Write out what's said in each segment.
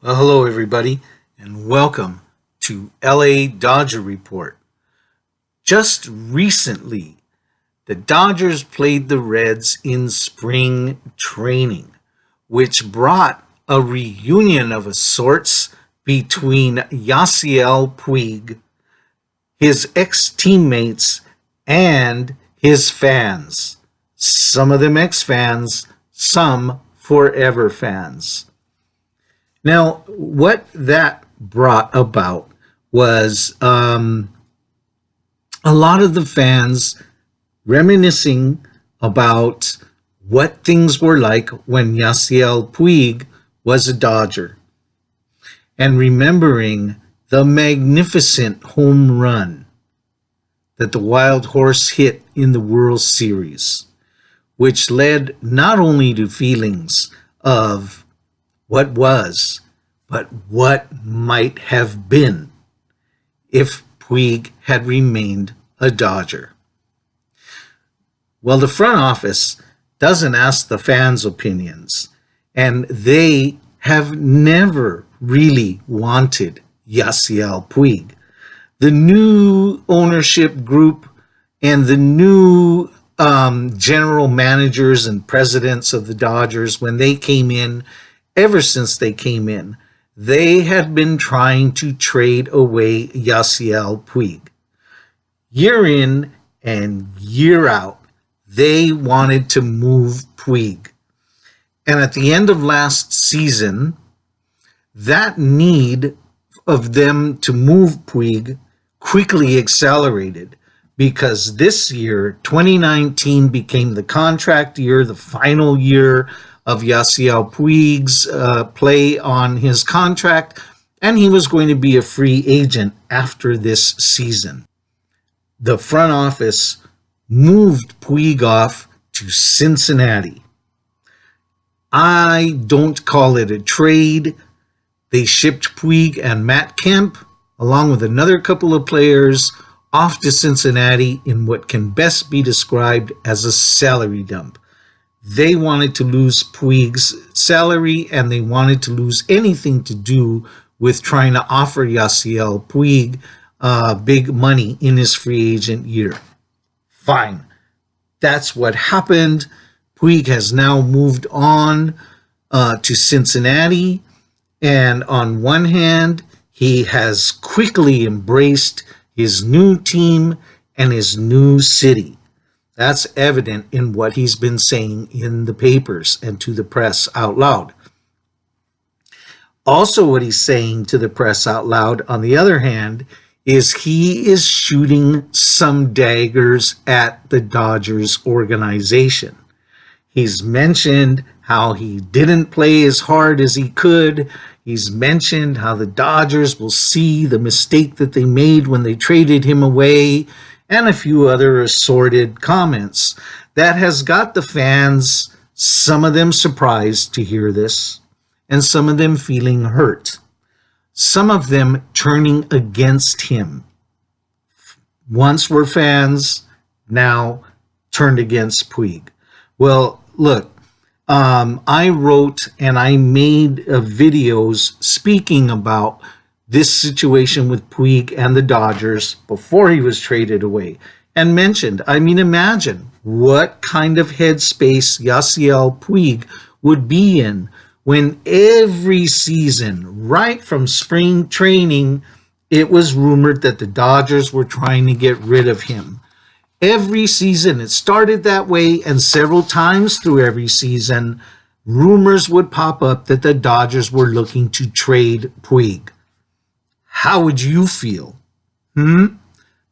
Well, hello, everybody, and welcome to LA Dodger Report. Just recently, the Dodgers played the Reds in spring training, which brought a reunion of a sorts between Yasiel Puig, his ex-teammates, and his fans. Some of them ex-fans, some forever fans. Now, what that brought about was a lot of the fans reminiscing about what things were like when Yasiel Puig was a Dodger, and remembering the magnificent home run that the Wild Horse hit in the World Series, which led not only to feelings of what was, but what might have been if Puig had remained a Dodger. Well, the front office doesn't ask the fans' opinions, and they have never really wanted Yasiel Puig. The new ownership group and the new general managers and presidents of the Dodgers, when they came in, ever since they came in, they had been trying to trade away Yasiel Puig. Year in and year out, they wanted to move Puig. And at the end of last season, that need of them to move Puig quickly accelerated, because this year, 2019, became the contract year, the final year of Yasiel Puig's play on his contract, and he was going to be a free agent after this season. The front office moved Puig off to Cincinnati. I don't call it a trade. They shipped Puig and Matt Kemp, along with another couple of players, off to Cincinnati in what can best be described as a salary dump. They wanted to lose Puig's salary, and they wanted to lose anything to do with trying to offer Yasiel Puig big money in his free agent year. Fine. That's what happened. Puig has now moved on to Cincinnati, and on one hand, he has quickly embraced his new team and his new city. That's evident in what he's been saying in the papers and to the press out loud. Also, what he's saying to the press out loud, on the other hand, is he is shooting some daggers at the Dodgers organization. He's mentioned how he didn't play as hard as he could. He's mentioned how the Dodgers will see the mistake that they made when they traded him away, and a few other assorted comments. That has got the fans, some of them surprised to hear this, and some of them feeling hurt. Some of them turning against him. Once were fans, now turned against Puig. Well, look, I wrote and I made videos speaking about this situation with Puig and the Dodgers before he was traded away, and mentioned, imagine what kind of headspace Yasiel Puig would be in when every season, right from spring training, it was rumored that the Dodgers were trying to get rid of him. Every season, it started that way, and several times through every season, rumors would pop up that the Dodgers were looking to trade Puig. How would you feel?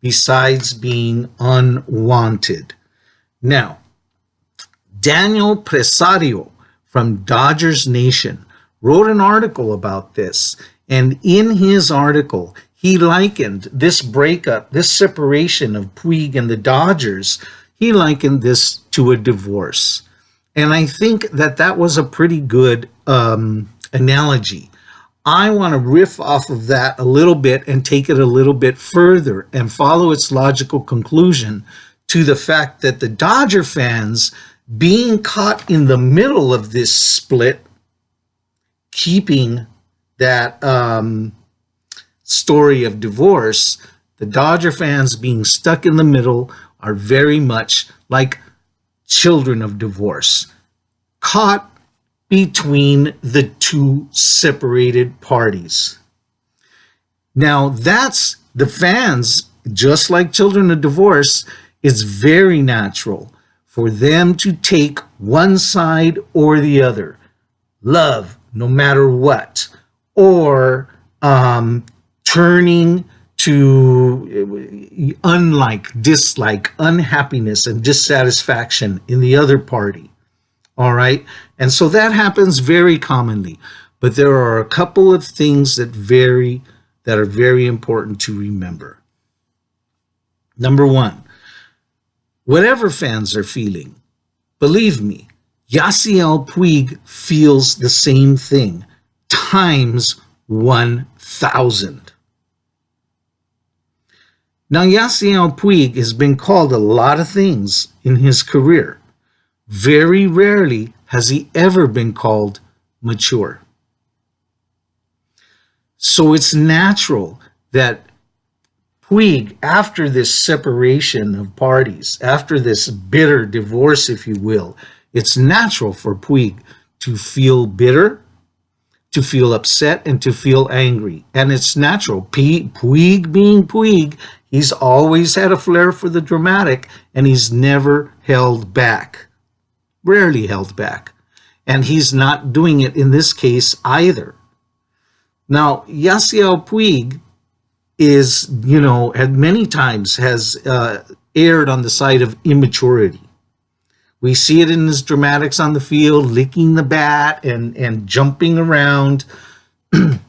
Besides being unwanted. Now, Daniel Presario from Dodgers Nation wrote an article about this, and in his article, he likened this breakup, this separation of Puig and the Dodgers, he likened this to a divorce. And I think that that was a pretty good analogy. I want to riff off of that a little bit and take it a little bit further and follow its logical conclusion to the fact that the Dodger fans, being caught in the middle of this split, keeping that story of divorce, the Dodger fans being stuck in the middle are very much like children of divorce, caught between the two separated parties. Now, that's the fans, just like children of divorce, it's very natural for them to take one side or the other. Love, no matter what, or turning to unlike, dislike, unhappiness, and dissatisfaction in the other party. All right. And so that happens very commonly. But there are a couple of things that are very important to remember. Number one, whatever fans are feeling, believe me, Yasiel Puig feels the same thing times 1,000. Now, Yasiel Puig has been called a lot of things in his career. Very rarely has he ever been called mature. So it's natural that Puig, after this separation of parties, after this bitter divorce, if you will, it's natural for Puig to feel bitter, to feel upset, and to feel angry. And it's natural. Puig being Puig, he's always had a flair for the dramatic, and he's never held back. Rarely held back. And he's not doing it in this case either. Now, Yasiel Puig is, at many times has erred on the side of immaturity. We see it in his dramatics on the field, licking the bat and jumping around.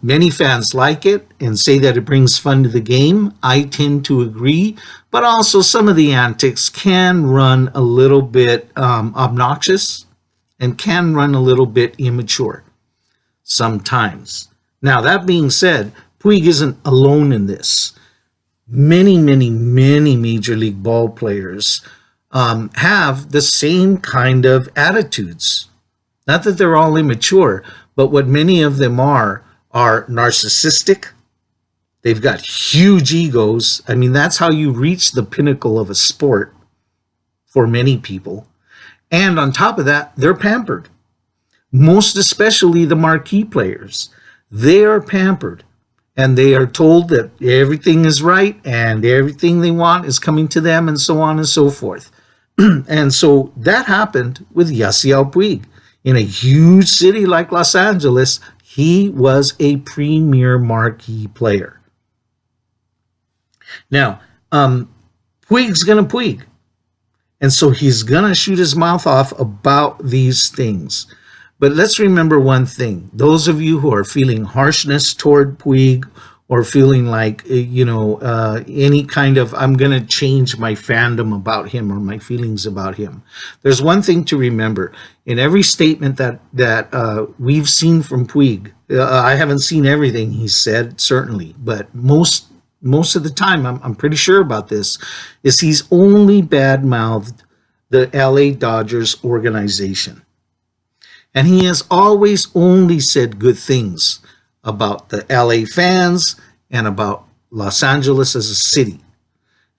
Many fans like it and say that it brings fun to the game. I tend to agree, but also some of the antics can run a little bit obnoxious and can run a little bit immature sometimes. Now, that being said, Puig isn't alone in this. Many Major League ball players have the same kind of attitudes. Not that they're all immature, but what many of them are narcissistic. They've got huge egos. I mean, that's how you reach the pinnacle of a sport for many people. And on top of that, they're pampered. Most especially the marquee players. They are pampered. And they are told that everything is right and everything they want is coming to them and so on and so forth. And so that happened with Yasiel Puig. In a huge city like Los Angeles, he was a premier marquee player. Now, Puig's going to Puig. And so he's going to shoot his mouth off about these things. But let's remember one thing. Those of you who are feeling harshness toward Puig or feeling like, any kind of, I'm going to change my fandom about him or my feelings about him. There's one thing to remember. In every statement that we've seen from Puig, I haven't seen everything he said, certainly, but most of the time, I'm pretty sure about this, is he's only badmouthed the LA Dodgers organization. And he has always only said good things about the LA fans and about Los Angeles as a city.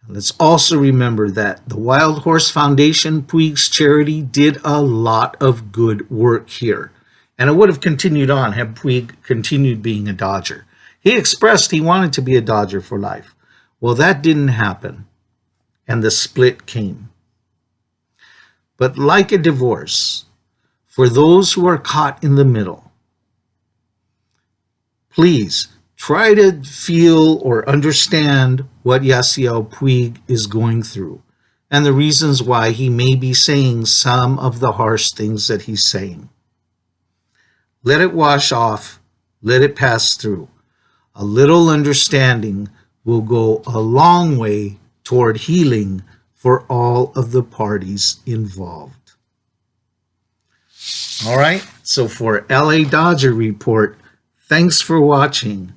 And let's also remember that the Wild Horse Foundation, Puig's charity, did a lot of good work here. And it would have continued on had Puig continued being a Dodger. He expressed he wanted to be a Dodger for life. Well, that didn't happen, and the split came. But like a divorce, for those who are caught in the middle, please try to feel or understand what Yasiel Puig is going through and the reasons why he may be saying some of the harsh things that he's saying. Let it wash off. Let it pass through. A little understanding will go a long way toward healing for all of the parties involved. All right, so for LA Dodger Report, thanks for watching.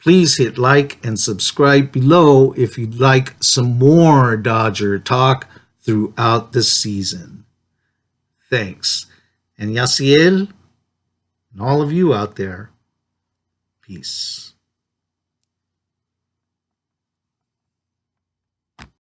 Please hit like and subscribe below if you'd like some more Dodger talk throughout the season. Thanks. And Yasiel, and all of you out there, Peace.